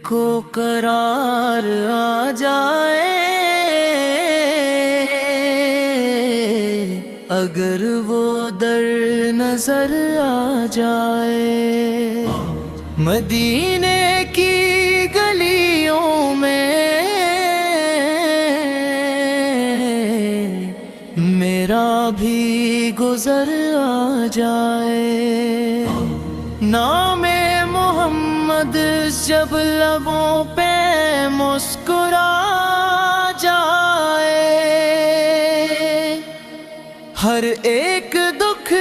کو قرار آ جائے اگر وہ در نظر آ جائے، مدینے کی گلیوں میں میرا بھی گزر آ جائے، نام محمد جب لبوں پہ مسکرا جائے، ہر ایک دکھ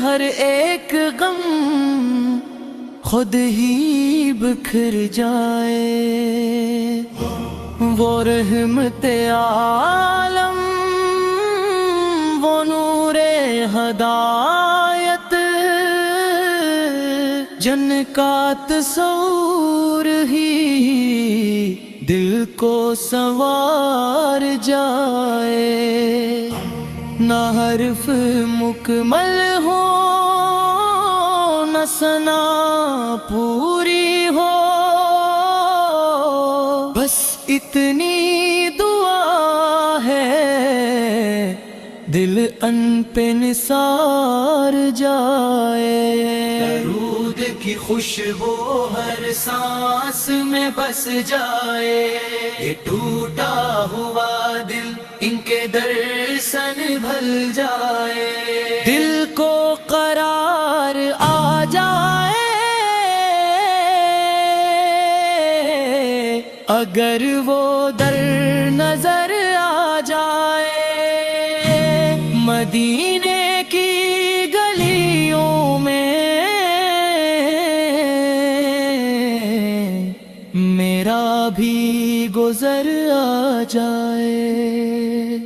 ہر ایک غم خود ہی بکھر جائے، وہ رحمت عالم وہ نور ہدایت جن کا تصور ہی دل کو سنوار جائے، نہ حرف مکمل ہو نہ ثنا پوری ہو، بس اتنی دعا ہے دل ان پہ نثار جائے، درود کی خوشبو ہر سانس میں بس جائے، یہ ٹوٹا ہوا دل ان کے درسن بھل جائے، دل کو قرار آ جائے اگر وہ در نظر آ جائے، مدینے کی گلیوں میں میرا بھی گزر آ جائے۔